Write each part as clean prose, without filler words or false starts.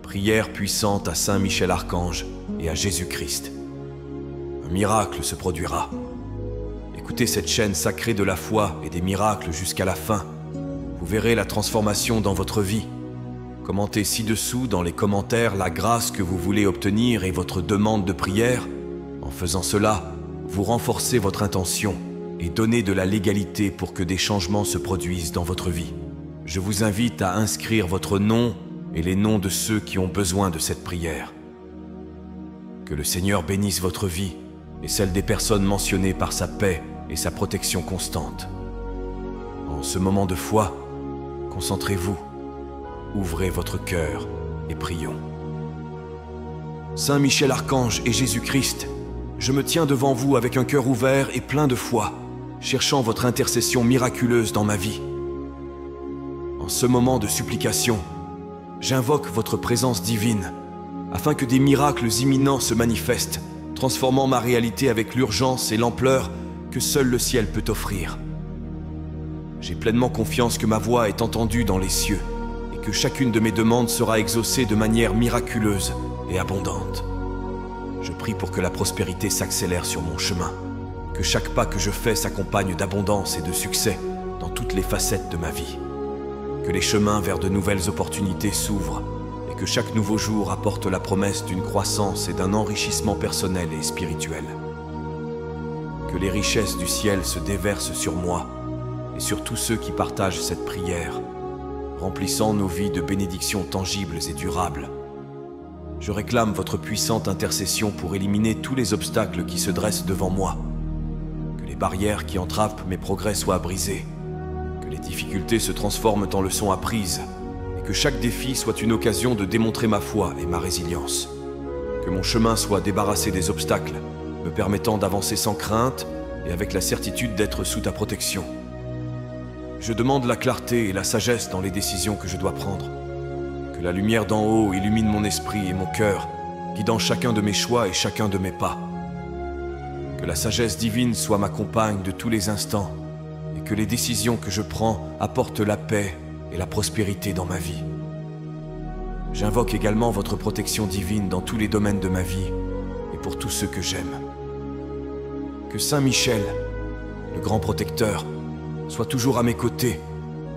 Prière puissante à Saint Michel Archange et à Jésus-Christ. Un miracle se produira. Écoutez cette chaîne sacrée de la foi et des miracles jusqu'à la fin. Vous verrez la transformation dans votre vie. Commentez ci-dessous dans les commentaires la grâce que vous voulez obtenir et votre demande de prière. En faisant cela, vous renforcez votre intention et donnez de la légalité pour que des changements se produisent dans votre vie. Je vous invite à inscrire votre nom et les noms de ceux qui ont besoin de cette prière. Que le Seigneur bénisse votre vie et celle des personnes mentionnées par sa paix et sa protection constante. En ce moment de foi, concentrez-vous, ouvrez votre cœur et prions. Saint Michel Archange et Jésus-Christ, je me tiens devant vous avec un cœur ouvert et plein de foi, cherchant votre intercession miraculeuse dans ma vie. En ce moment de supplication, j'invoque votre présence divine, afin que des miracles imminents se manifestent, transformant ma réalité avec l'urgence et l'ampleur que seul le ciel peut offrir. J'ai pleinement confiance que ma voix est entendue dans les cieux, et que chacune de mes demandes sera exaucée de manière miraculeuse et abondante. Je prie pour que la prospérité s'accélère sur mon chemin, que chaque pas que je fais s'accompagne d'abondance et de succès dans toutes les facettes de ma vie. Que les chemins vers de nouvelles opportunités s'ouvrent et que chaque nouveau jour apporte la promesse d'une croissance et d'un enrichissement personnel et spirituel. Que les richesses du ciel se déversent sur moi et sur tous ceux qui partagent cette prière, remplissant nos vies de bénédictions tangibles et durables. Je réclame votre puissante intercession pour éliminer tous les obstacles qui se dressent devant moi. Que les barrières qui entravent mes progrès soient brisées. Que les difficultés se transforment en leçons apprises et que chaque défi soit une occasion de démontrer ma foi et ma résilience. Que mon chemin soit débarrassé des obstacles, me permettant d'avancer sans crainte et avec la certitude d'être sous ta protection. Je demande la clarté et la sagesse dans les décisions que je dois prendre. Que la lumière d'en haut illumine mon esprit et mon cœur, guidant chacun de mes choix et chacun de mes pas. Que la sagesse divine soit ma compagne de tous les instants, et que les décisions que je prends apportent la paix et la prospérité dans ma vie. J'invoque également votre protection divine dans tous les domaines de ma vie et pour tous ceux que j'aime. Que Saint Michel, le grand protecteur, soit toujours à mes côtés,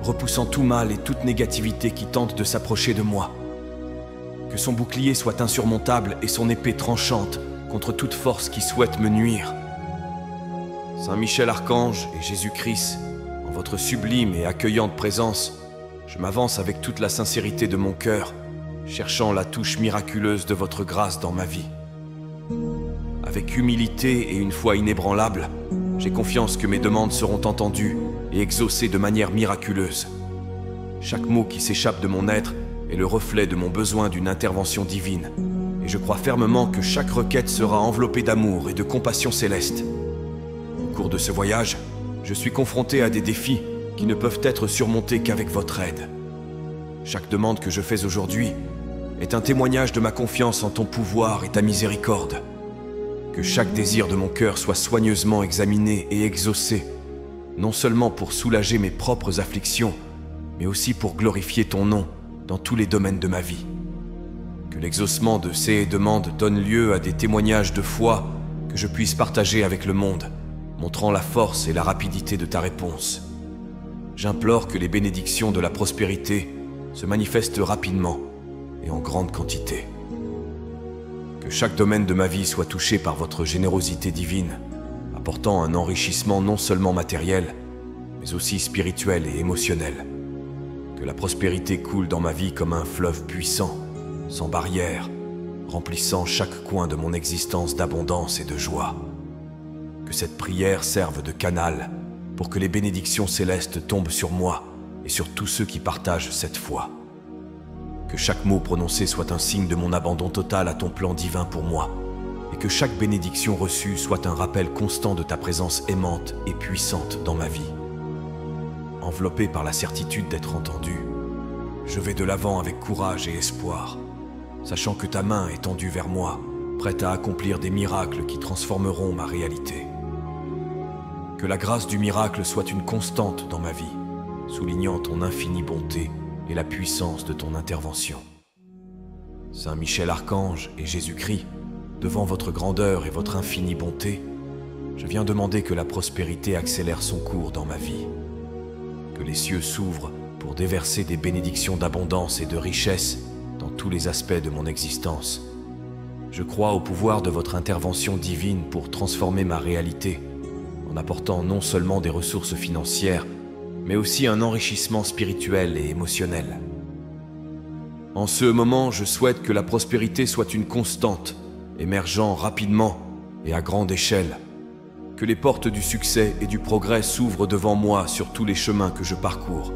repoussant tout mal et toute négativité qui tente de s'approcher de moi. Que son bouclier soit insurmontable et son épée tranchante contre toute force qui souhaite me nuire. Saint Michel Archange et Jésus-Christ, en votre sublime et accueillante présence, je m'avance avec toute la sincérité de mon cœur, cherchant la touche miraculeuse de votre grâce dans ma vie. Avec humilité et une foi inébranlable, j'ai confiance que mes demandes seront entendues et exaucées de manière miraculeuse. Chaque mot qui s'échappe de mon être est le reflet de mon besoin d'une intervention divine, et je crois fermement que chaque requête sera enveloppée d'amour et de compassion céleste. Au cours de ce voyage, je suis confronté à des défis qui ne peuvent être surmontés qu'avec votre aide. Chaque demande que je fais aujourd'hui est un témoignage de ma confiance en ton pouvoir et ta miséricorde. Que chaque désir de mon cœur soit soigneusement examiné et exaucé, non seulement pour soulager mes propres afflictions, mais aussi pour glorifier ton nom dans tous les domaines de ma vie. Que l'exaucement de ces demandes donne lieu à des témoignages de foi que je puisse partager avec le monde, montrant la force et la rapidité de ta réponse. J'implore que les bénédictions de la prospérité se manifestent rapidement et en grande quantité. Que chaque domaine de ma vie soit touché par votre générosité divine, apportant un enrichissement non seulement matériel, mais aussi spirituel et émotionnel. Que la prospérité coule dans ma vie comme un fleuve puissant, sans barrière, remplissant chaque coin de mon existence d'abondance et de joie. Que cette prière serve de canal pour que les bénédictions célestes tombent sur moi et sur tous ceux qui partagent cette foi. Que chaque mot prononcé soit un signe de mon abandon total à ton plan divin pour moi, et que chaque bénédiction reçue soit un rappel constant de ta présence aimante et puissante dans ma vie. Enveloppé par la certitude d'être entendu, je vais de l'avant avec courage et espoir, sachant que ta main est tendue vers moi, prête à accomplir des miracles qui transformeront ma réalité. Que la grâce du miracle soit une constante dans ma vie, soulignant ton infinie bonté et la puissance de ton intervention. Saint Michel Archange et Jésus-Christ, devant votre grandeur et votre infinie bonté, je viens demander que la prospérité accélère son cours dans ma vie, que les cieux s'ouvrent pour déverser des bénédictions d'abondance et de richesse dans tous les aspects de mon existence. Je crois au pouvoir de votre intervention divine pour transformer ma réalité, en apportant non seulement des ressources financières, mais aussi un enrichissement spirituel et émotionnel. En ce moment, je souhaite que la prospérité soit une constante, émergeant rapidement et à grande échelle, que les portes du succès et du progrès s'ouvrent devant moi sur tous les chemins que je parcours,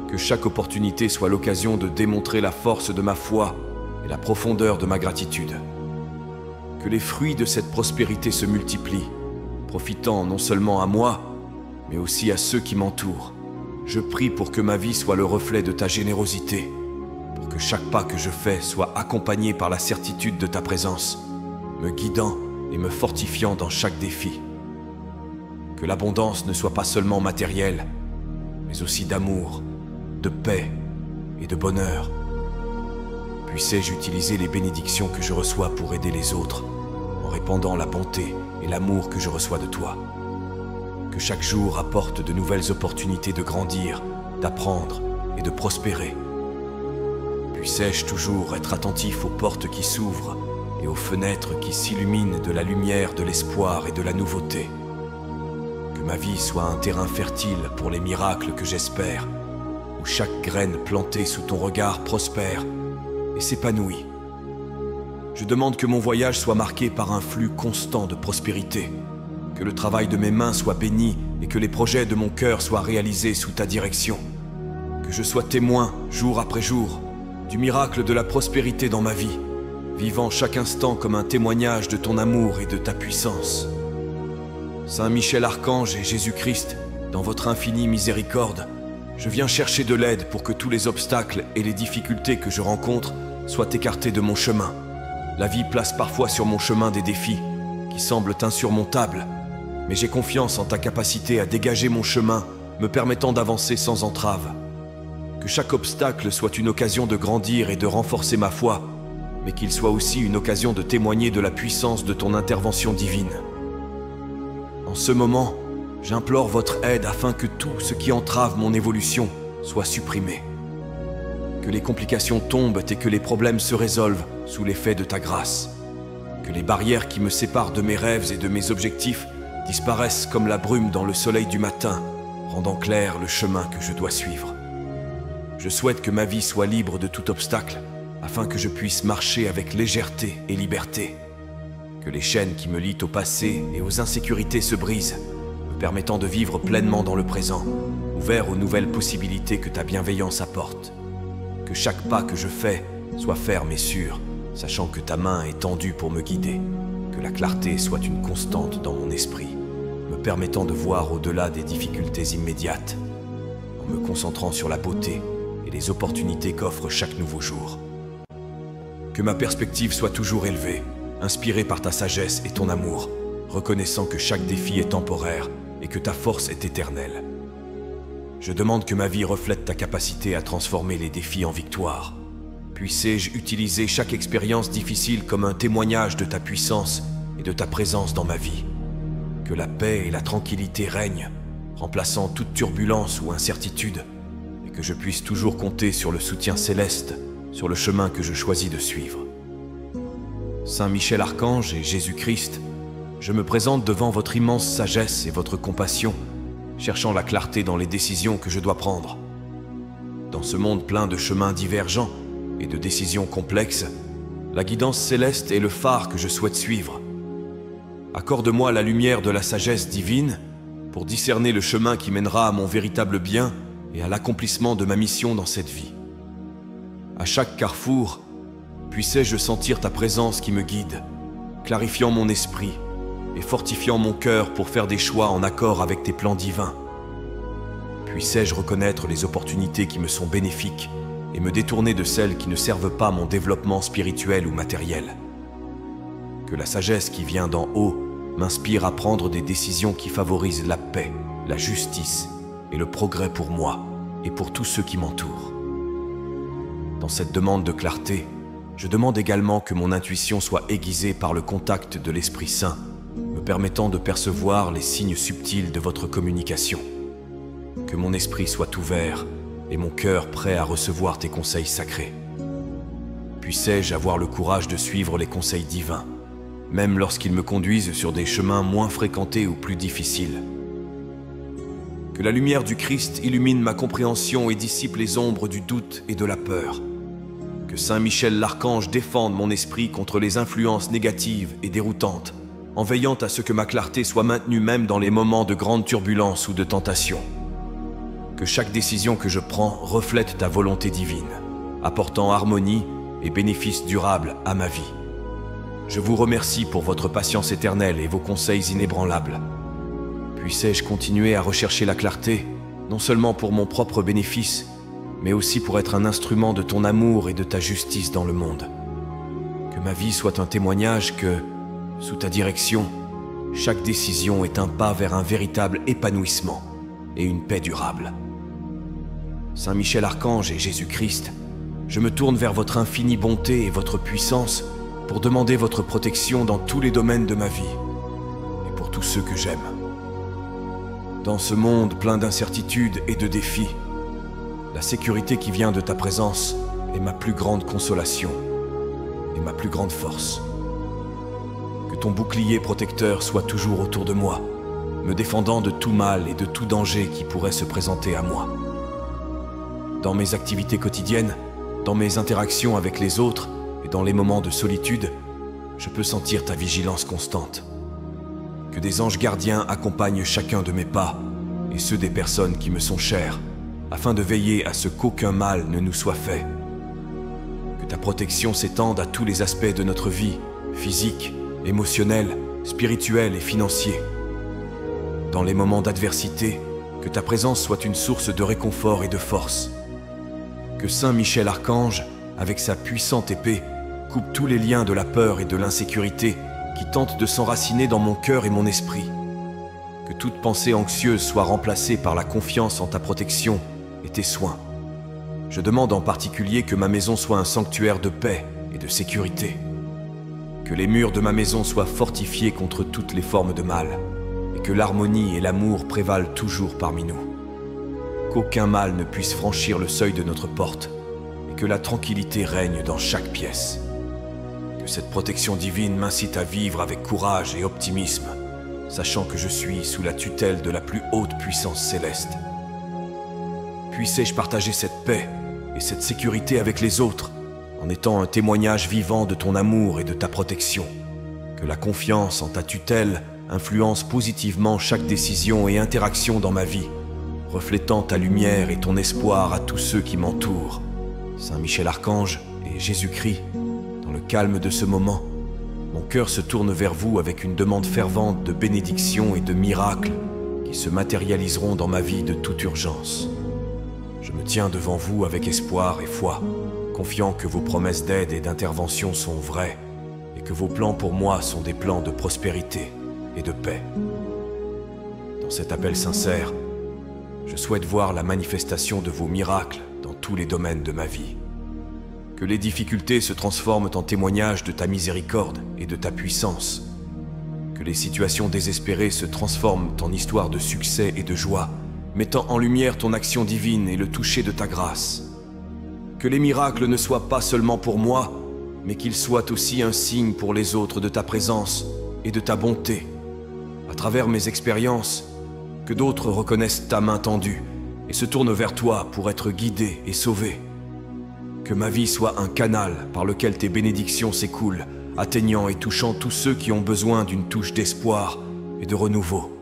que chaque opportunité soit l'occasion de démontrer la force de ma foi et la profondeur de ma gratitude. Que les fruits de cette prospérité se multiplient, profitant non seulement à moi, mais aussi à ceux qui m'entourent. Je prie pour que ma vie soit le reflet de ta générosité, pour que chaque pas que je fais soit accompagné par la certitude de ta présence, me guidant et me fortifiant dans chaque défi. Que l'abondance ne soit pas seulement matérielle, mais aussi d'amour, de paix et de bonheur. Puissais-je utiliser les bénédictions que je reçois pour aider les autres, en répandant la bonté et l'amour que je reçois de toi. Que chaque jour apporte de nouvelles opportunités de grandir, d'apprendre et de prospérer. Puissais-je toujours être attentif aux portes qui s'ouvrent et aux fenêtres qui s'illuminent de la lumière de l'espoir et de la nouveauté. Que ma vie soit un terrain fertile pour les miracles que j'espère, où chaque graine plantée sous ton regard prospère et s'épanouit. Je demande que mon voyage soit marqué par un flux constant de prospérité, que le travail de mes mains soit béni et que les projets de mon cœur soient réalisés sous ta direction. Que je sois témoin, jour après jour, du miracle de la prospérité dans ma vie, vivant chaque instant comme un témoignage de ton amour et de ta puissance. Saint Michel Archange et Jésus-Christ, dans votre infinie miséricorde, je viens chercher de l'aide pour que tous les obstacles et les difficultés que je rencontre soient écartés de mon chemin. La vie place parfois sur mon chemin des défis qui semblent insurmontables, mais j'ai confiance en ta capacité à dégager mon chemin, me permettant d'avancer sans entrave. Que chaque obstacle soit une occasion de grandir et de renforcer ma foi, mais qu'il soit aussi une occasion de témoigner de la puissance de ton intervention divine. En ce moment, j'implore votre aide afin que tout ce qui entrave mon évolution soit supprimé. Que les complications tombent et que les problèmes se résolvent sous l'effet de ta grâce. Que les barrières qui me séparent de mes rêves et de mes objectifs disparaissent comme la brume dans le soleil du matin, rendant clair le chemin que je dois suivre. Je souhaite que ma vie soit libre de tout obstacle, afin que je puisse marcher avec légèreté et liberté. Que les chaînes qui me lient au passé et aux insécurités se brisent, me permettant de vivre pleinement dans le présent, ouvert aux nouvelles possibilités que ta bienveillance apporte. Que chaque pas que je fais soit ferme et sûr, sachant que ta main est tendue pour me guider. Que la clarté soit une constante dans mon esprit, me permettant de voir au-delà des difficultés immédiates, en me concentrant sur la beauté et les opportunités qu'offre chaque nouveau jour. Que ma perspective soit toujours élevée, inspirée par ta sagesse et ton amour, reconnaissant que chaque défi est temporaire et que ta force est éternelle. Je demande que ma vie reflète ta capacité à transformer les défis en victoire. Puissais-je utiliser chaque expérience difficile comme un témoignage de ta puissance et de ta présence dans ma vie. Que la paix et la tranquillité règnent, remplaçant toute turbulence ou incertitude, et que je puisse toujours compter sur le soutien céleste, sur le chemin que je choisis de suivre. Saint Michel Archange et Jésus-Christ, je me présente devant votre immense sagesse et votre compassion, cherchant la clarté dans les décisions que je dois prendre. Dans ce monde plein de chemins divergents et de décisions complexes, la guidance céleste est le phare que je souhaite suivre. Accorde-moi la lumière de la sagesse divine pour discerner le chemin qui mènera à mon véritable bien et à l'accomplissement de ma mission dans cette vie. À chaque carrefour, puissais-je sentir ta présence qui me guide, clarifiant mon esprit et fortifiant mon cœur pour faire des choix en accord avec tes plans divins. Puissais-je reconnaître les opportunités qui me sont bénéfiques et me détourner de celles qui ne servent pas mon développement spirituel ou matériel. Que la sagesse qui vient d'en haut m'inspire à prendre des décisions qui favorisent la paix, la justice et le progrès pour moi et pour tous ceux qui m'entourent. Dans cette demande de clarté, Je demande également que mon intuition soit aiguisée par le contact de l'Esprit Saint, me permettant de percevoir les signes subtils de votre communication. Que mon esprit soit ouvert et mon cœur prêt à recevoir tes conseils sacrés. Puissais-je avoir le courage de suivre les conseils divins, même lorsqu'ils me conduisent sur des chemins moins fréquentés ou plus difficiles. Que la lumière du Christ illumine ma compréhension et dissipe les ombres du doute et de la peur. Que Saint Michel l'Archange défende mon esprit contre les influences négatives et déroutantes, en veillant à ce que ma clarté soit maintenue même dans les moments de grande turbulence ou de tentation. Que chaque décision que je prends reflète ta volonté divine, apportant harmonie et bénéfices durables à ma vie. Je vous remercie pour votre patience éternelle et vos conseils inébranlables. Puissais-je continuer à rechercher la clarté, non seulement pour mon propre bénéfice, mais aussi pour être un instrument de ton amour et de ta justice dans le monde. Que ma vie soit un témoignage que, sous ta direction, chaque décision est un pas vers un véritable épanouissement et une paix durable. Saint Michel Archange et Jésus-Christ, je me tourne vers votre infinie bonté et votre puissance pour demander votre protection dans tous les domaines de ma vie et pour tous ceux que j'aime. Dans ce monde plein d'incertitudes et de défis, la sécurité qui vient de ta présence est ma plus grande consolation et ma plus grande force. Que ton bouclier protecteur soit toujours autour de moi, me défendant de tout mal et de tout danger qui pourrait se présenter à moi. Dans mes activités quotidiennes, dans mes interactions avec les autres et dans les moments de solitude, je peux sentir ta vigilance constante. Que des anges gardiens accompagnent chacun de mes pas et ceux des personnes qui me sont chères, afin de veiller à ce qu'aucun mal ne nous soit fait. Que ta protection s'étende à tous les aspects de notre vie, physique, émotionnelle, spirituelle et financier. Dans les moments d'adversité, que ta présence soit une source de réconfort et de force. Que Saint Michel Archange, avec sa puissante épée, coupe tous les liens de la peur et de l'insécurité qui tentent de s'enraciner dans mon cœur et mon esprit. Que toute pensée anxieuse soit remplacée par la confiance en ta protection et tes soins. Je demande en particulier que ma maison soit un sanctuaire de paix et de sécurité. Que les murs de ma maison soient fortifiés contre toutes les formes de mal, et que l'harmonie et l'amour prévalent toujours parmi nous. Qu'aucun mal ne puisse franchir le seuil de notre porte, et que la tranquillité règne dans chaque pièce. Que cette protection divine m'incite à vivre avec courage et optimisme, sachant que je suis sous la tutelle de la plus haute puissance céleste. Puissais-je partager cette paix et cette sécurité avec les autres, en étant un témoignage vivant de ton amour et de ta protection. Que la confiance en ta tutelle influence positivement chaque décision et interaction dans ma vie, reflétant ta lumière et ton espoir à tous ceux qui m'entourent. Saint Michel Archange et Jésus-Christ, dans le calme de ce moment, mon cœur se tourne vers vous avec une demande fervente de bénédiction et de miracles qui se matérialiseront dans ma vie de toute urgence. Je me tiens devant vous avec espoir et foi, confiant que vos promesses d'aide et d'intervention sont vraies et que vos plans pour moi sont des plans de prospérité et de paix. Dans cet appel sincère, je souhaite voir la manifestation de vos miracles dans tous les domaines de ma vie. Que les difficultés se transforment en témoignages de ta miséricorde et de ta puissance. Que les situations désespérées se transforment en histoire de succès et de joie, mettant en lumière ton action divine et le toucher de ta grâce. Que les miracles ne soient pas seulement pour moi, mais qu'ils soient aussi un signe pour les autres de ta présence et de ta bonté. À travers mes expériences, que d'autres reconnaissent ta main tendue et se tournent vers toi pour être guidés et sauvés. Que ma vie soit un canal par lequel tes bénédictions s'écoulent, atteignant et touchant tous ceux qui ont besoin d'une touche d'espoir et de renouveau.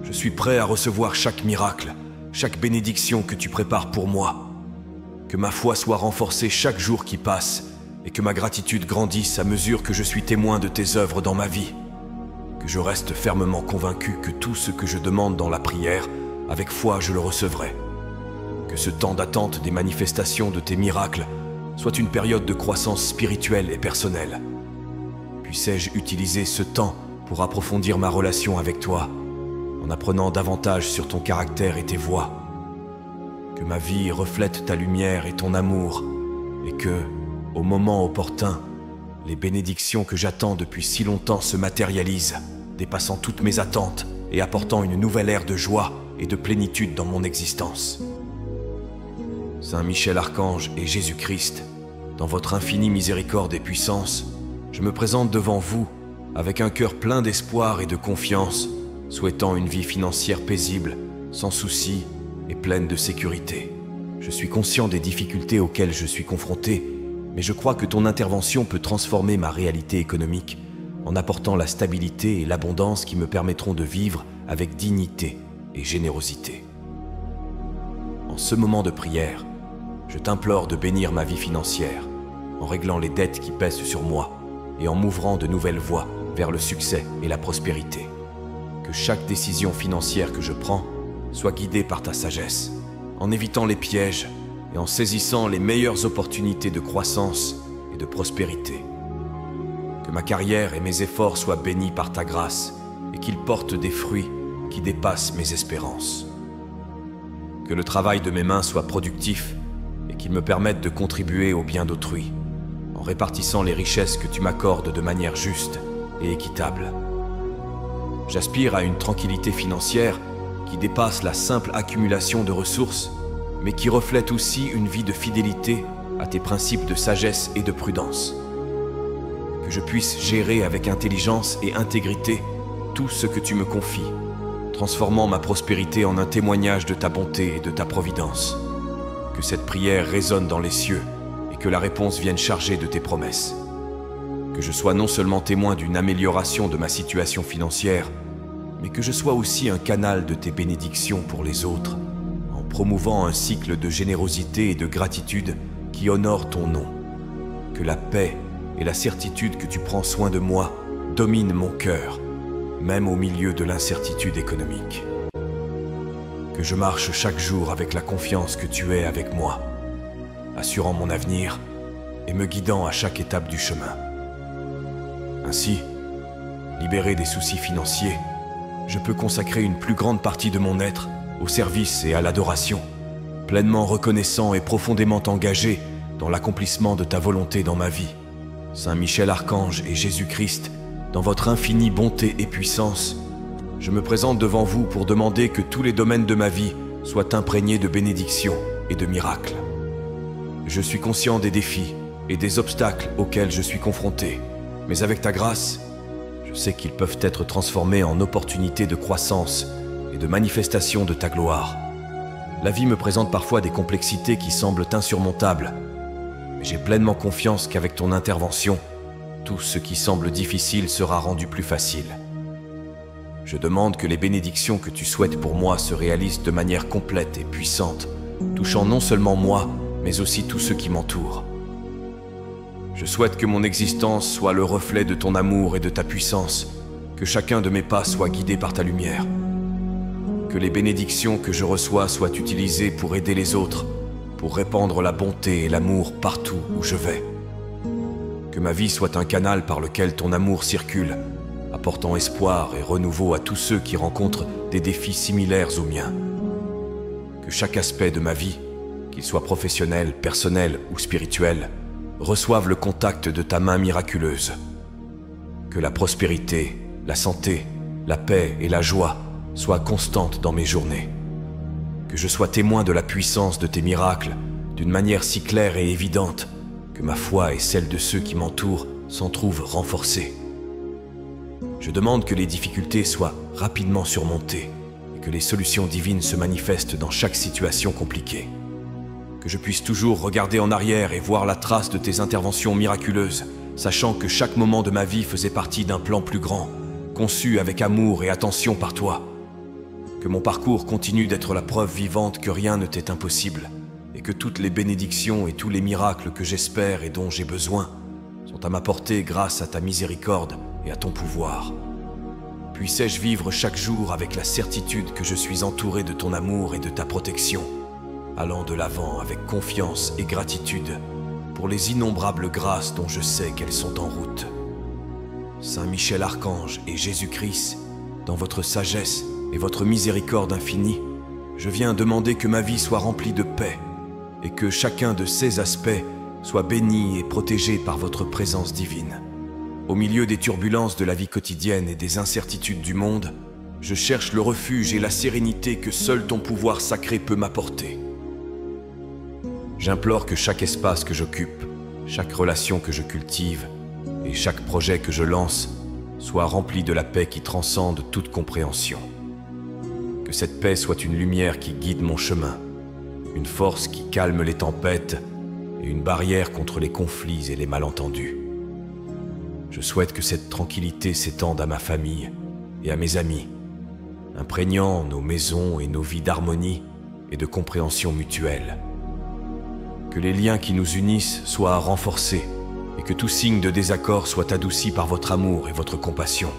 Je suis prêt à recevoir chaque miracle, chaque bénédiction que tu prépares pour moi. Que ma foi soit renforcée chaque jour qui passe et que ma gratitude grandisse à mesure que je suis témoin de tes œuvres dans ma vie. Que je reste fermement convaincu que tout ce que je demande dans la prière, avec foi je le recevrai. Que ce temps d'attente des manifestations de tes miracles soit une période de croissance spirituelle et personnelle. Puissais-je utiliser ce temps pour approfondir ma relation avec toi, en apprenant davantage sur ton caractère et tes voies. Que ma vie reflète ta lumière et ton amour, et que, Au moment opportun, les bénédictions que j'attends depuis si longtemps se matérialisent, dépassant toutes mes attentes et apportant une nouvelle ère de joie et de plénitude dans mon existence. Saint Michel Archange et Jésus-Christ, dans votre infinie miséricorde et puissance, je me présente devant vous avec un cœur plein d'espoir et de confiance, souhaitant une vie financière paisible, sans soucis et pleine de sécurité. Je suis conscient des difficultés auxquelles je suis confronté, mais je crois que ton intervention peut transformer ma réalité économique en apportant la stabilité et l'abondance qui me permettront de vivre avec dignité et générosité. En ce moment de prière, je t'implore de bénir ma vie financière, en réglant les dettes qui pèsent sur moi et en m'ouvrant de nouvelles voies vers le succès et la prospérité. Que chaque décision financière que je prends soit guidée par ta sagesse, en évitant les pièges et en saisissant les meilleures opportunités de croissance et de prospérité. Que ma carrière et mes efforts soient bénis par ta grâce et qu'ils portent des fruits qui dépassent mes espérances. Que le travail de mes mains soit productif et qu'il me permette de contribuer au bien d'autrui, en répartissant les richesses que tu m'accordes de manière juste et équitable. J'aspire à une tranquillité financière qui dépasse la simple accumulation de ressources, mais qui reflète aussi une vie de fidélité à tes principes de sagesse et de prudence. Que je puisse gérer avec intelligence et intégrité tout ce que tu me confies, transformant ma prospérité en un témoignage de ta bonté et de ta providence. Que cette prière résonne dans les cieux et que la réponse vienne chargée de tes promesses. Que je sois non seulement témoin d'une amélioration de ma situation financière, mais que je sois aussi un canal de tes bénédictions pour les autres, en promouvant un cycle de générosité et de gratitude qui honore ton nom. Que la paix et la certitude que tu prends soin de moi dominent mon cœur, même au milieu de l'incertitude économique. Que je marche chaque jour avec la confiance que tu es avec moi, assurant mon avenir et me guidant à chaque étape du chemin. Ainsi, libéré des soucis financiers, je peux consacrer une plus grande partie de mon être au service et à l'adoration, pleinement reconnaissant et profondément engagé dans l'accomplissement de ta volonté dans ma vie. Saint Michel Archange et Jésus-Christ, dans votre infinie bonté et puissance, je me présente devant vous pour demander que tous les domaines de ma vie soient imprégnés de bénédictions et de miracles. Je suis conscient des défis et des obstacles auxquels je suis confronté, mais avec ta grâce, je sais qu'ils peuvent être transformés en opportunités de croissance et de manifestation de ta gloire. La vie me présente parfois des complexités qui semblent insurmontables, mais j'ai pleinement confiance qu'avec ton intervention, tout ce qui semble difficile sera rendu plus facile. Je demande que les bénédictions que tu souhaites pour moi se réalisent de manière complète et puissante, touchant non seulement moi, mais aussi tous ceux qui m'entourent. Je souhaite que mon existence soit le reflet de ton amour et de ta puissance, que chacun de mes pas soit guidé par ta lumière. Que les bénédictions que je reçois soient utilisées pour aider les autres, pour répandre la bonté et l'amour partout où je vais. Que ma vie soit un canal par lequel ton amour circule, apportant espoir et renouveau à tous ceux qui rencontrent des défis similaires aux miens. Que chaque aspect de ma vie, qu'il soit professionnel, personnel ou spirituel, reçoive le contact de ta main miraculeuse. Que la prospérité, la santé, la paix et la joie soient constantes dans mes journées. Que je sois témoin de la puissance de tes miracles d'une manière si claire et évidente que ma foi et celle de ceux qui m'entourent s'en trouvent renforcées. Je demande que les difficultés soient rapidement surmontées et que les solutions divines se manifestent dans chaque situation compliquée. Que je puisse toujours regarder en arrière et voir la trace de tes interventions miraculeuses, sachant que chaque moment de ma vie faisait partie d'un plan plus grand, conçu avec amour et attention par toi. Que mon parcours continue d'être la preuve vivante que rien ne t'est impossible, et que toutes les bénédictions et tous les miracles que j'espère et dont j'ai besoin sont à ma portée grâce à ta miséricorde et à ton pouvoir. Puissais-je vivre chaque jour avec la certitude que je suis entouré de ton amour et de ta protection, allant de l'avant avec confiance et gratitude pour les innombrables grâces dont je sais qu'elles sont en route. Saint Michel Archange et Jésus-Christ, dans votre sagesse et votre miséricorde infinie, je viens demander que ma vie soit remplie de paix et que chacun de ces aspects soit béni et protégé par votre présence divine. Au milieu des turbulences de la vie quotidienne et des incertitudes du monde, je cherche le refuge et la sérénité que seul ton pouvoir sacré peut m'apporter. J'implore que chaque espace que j'occupe, chaque relation que je cultive et chaque projet que je lance soit rempli de la paix qui transcende toute compréhension. Que cette paix soit une lumière qui guide mon chemin, une force qui calme les tempêtes et une barrière contre les conflits et les malentendus. Je souhaite que cette tranquillité s'étende à ma famille et à mes amis, imprégnant nos maisons et nos vies d'harmonie et de compréhension mutuelle. Que les liens qui nous unissent soient renforcés et que tout signe de désaccord soit adouci par votre amour et votre compassion.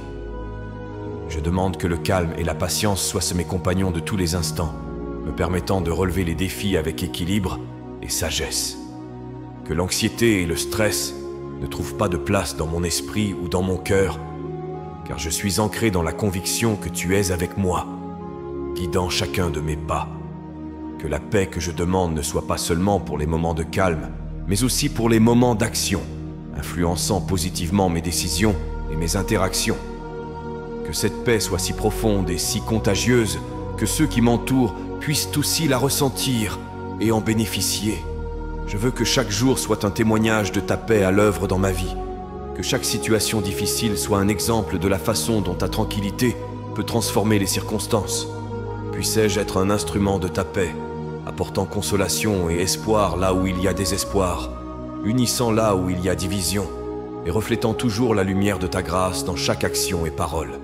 Je demande que le calme et la patience soient mes compagnons de tous les instants, me permettant de relever les défis avec équilibre et sagesse. Que l'anxiété et le stress ne trouvent pas de place dans mon esprit ou dans mon cœur, car je suis ancré dans la conviction que tu es avec moi, guidant chacun de mes pas. Que la paix que je demande ne soit pas seulement pour les moments de calme, mais aussi pour les moments d'action, influençant positivement mes décisions et mes interactions. Que cette paix soit si profonde et si contagieuse que ceux qui m'entourent puissent aussi la ressentir et en bénéficier. Je veux que chaque jour soit un témoignage de ta paix à l'œuvre dans ma vie. Que chaque situation difficile soit un exemple de la façon dont ta tranquillité peut transformer les circonstances. Puissais-je être un instrument de ta paix, apportant consolation et espoir là où il y a désespoir, unissant là où il y a division, et reflétant toujours la lumière de ta grâce dans chaque action et parole.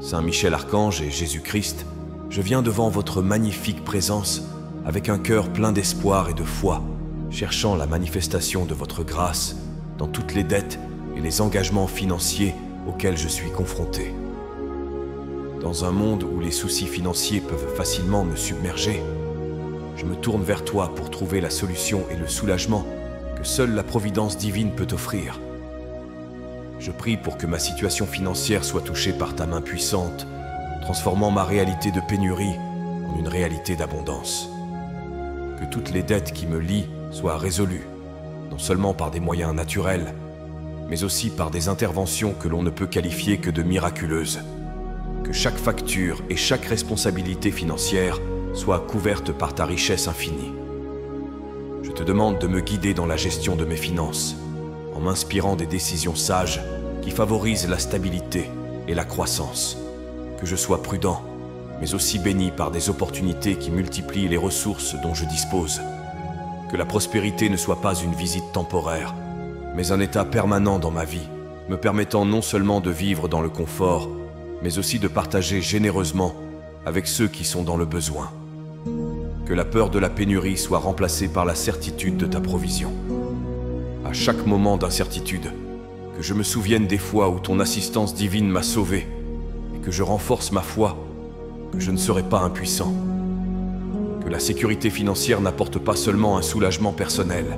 Saint Michel Archange et Jésus-Christ, je viens devant votre magnifique présence avec un cœur plein d'espoir et de foi, cherchant la manifestation de votre grâce dans toutes les dettes et les engagements financiers auxquels je suis confronté. Dans un monde où les soucis financiers peuvent facilement me submerger, je me tourne vers toi pour trouver la solution et le soulagement que seule la providence divine peut offrir. Je prie pour que ma situation financière soit touchée par ta main puissante, transformant ma réalité de pénurie en une réalité d'abondance. Que toutes les dettes qui me lient soient résolues, non seulement par des moyens naturels, mais aussi par des interventions que l'on ne peut qualifier que de miraculeuses. Que chaque facture et chaque responsabilité financière soient couvertes par ta richesse infinie. Je te demande de me guider dans la gestion de mes finances, en m'inspirant des décisions sages qui favorisent la stabilité et la croissance. Que je sois prudent, mais aussi béni par des opportunités qui multiplient les ressources dont je dispose. Que la prospérité ne soit pas une visite temporaire, mais un état permanent dans ma vie, me permettant non seulement de vivre dans le confort, mais aussi de partager généreusement avec ceux qui sont dans le besoin. Que la peur de la pénurie soit remplacée par la certitude de ta provision. À chaque moment d'incertitude, que je me souvienne des fois où ton assistance divine m'a sauvé, et que je renforce ma foi, que je ne serai pas impuissant. Que la sécurité financière n'apporte pas seulement un soulagement personnel,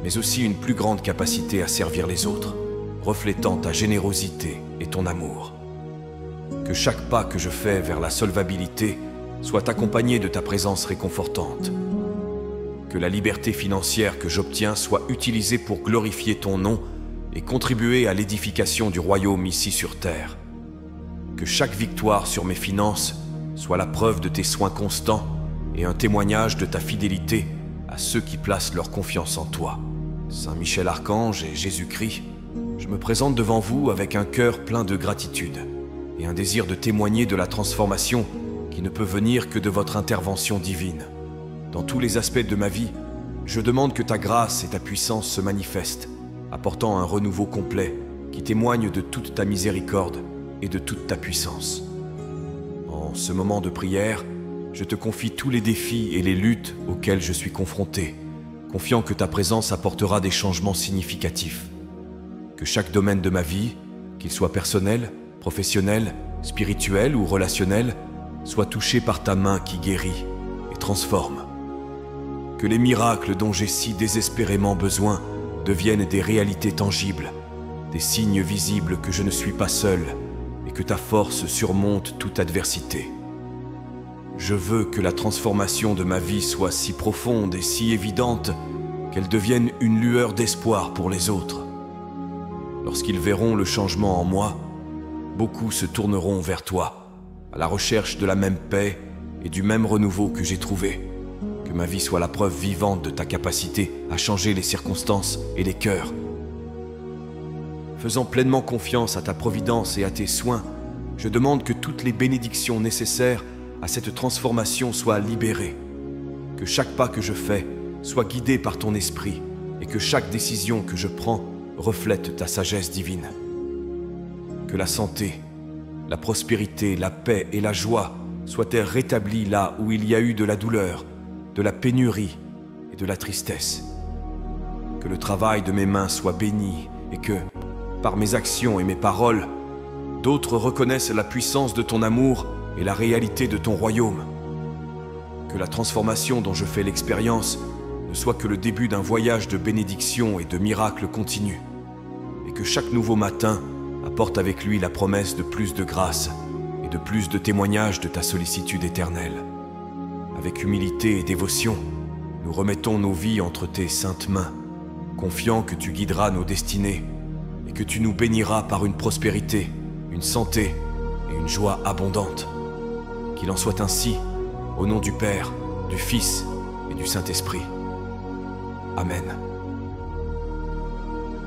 mais aussi une plus grande capacité à servir les autres, reflétant ta générosité et ton amour. Que chaque pas que je fais vers la solvabilité soit accompagné de ta présence réconfortante. Que la liberté financière que j'obtiens soit utilisée pour glorifier ton nom et contribuer à l'édification du royaume ici sur terre. Que chaque victoire sur mes finances soit la preuve de tes soins constants et un témoignage de ta fidélité à ceux qui placent leur confiance en toi. Saint Michel Archange et Jésus-Christ, je me présente devant vous avec un cœur plein de gratitude et un désir de témoigner de la transformation qui ne peut venir que de votre intervention divine. Dans tous les aspects de ma vie, je demande que ta grâce et ta puissance se manifestent, apportant un renouveau complet qui témoigne de toute ta miséricorde et de toute ta puissance. En ce moment de prière, je te confie tous les défis et les luttes auxquels je suis confronté, confiant que ta présence apportera des changements significatifs. Que chaque domaine de ma vie, qu'il soit personnel, professionnel, spirituel ou relationnel, soit touché par ta main qui guérit et transforme. Que les miracles dont j'ai si désespérément besoin deviennent des réalités tangibles, des signes visibles que je ne suis pas seul et que ta force surmonte toute adversité. Je veux que la transformation de ma vie soit si profonde et si évidente qu'elle devienne une lueur d'espoir pour les autres. Lorsqu'ils verront le changement en moi, beaucoup se tourneront vers toi, à la recherche de la même paix et du même renouveau que j'ai trouvé. Que ma vie soit la preuve vivante de ta capacité à changer les circonstances et les cœurs. Faisant pleinement confiance à ta providence et à tes soins, je demande que toutes les bénédictions nécessaires à cette transformation soient libérées. Que chaque pas que je fais soit guidé par ton esprit et que chaque décision que je prends reflète ta sagesse divine. Que la santé, la prospérité, la paix et la joie soient-elles rétablies là où il y a eu de la douleur, de la pénurie et de la tristesse. Que le travail de mes mains soit béni et que, par mes actions et mes paroles, d'autres reconnaissent la puissance de ton amour et la réalité de ton royaume. Que la transformation dont je fais l'expérience ne soit que le début d'un voyage de bénédiction et de miracles continus, et que chaque nouveau matin apporte avec lui la promesse de plus de grâce et de plus de témoignages de ta sollicitude éternelle. Avec humilité et dévotion, nous remettons nos vies entre tes saintes mains, confiants que tu guideras nos destinées et que tu nous béniras par une prospérité, une santé et une joie abondante. Qu'il en soit ainsi, au nom du Père, du Fils et du Saint-Esprit. Amen.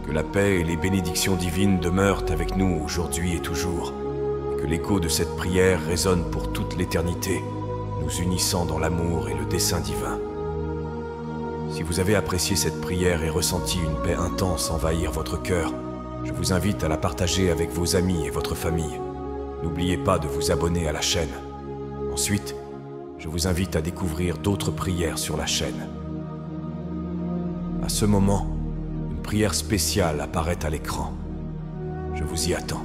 Que la paix et les bénédictions divines demeurent avec nous aujourd'hui et toujours, et que l'écho de cette prière résonne pour toute l'éternité, nous unissant dans l'amour et le dessein divin. Si vous avez apprécié cette prière et ressenti une paix intense envahir votre cœur, je vous invite à la partager avec vos amis et votre famille. N'oubliez pas de vous abonner à la chaîne. Ensuite, je vous invite à découvrir d'autres prières sur la chaîne. À ce moment, une prière spéciale apparaît à l'écran. Je vous y attends.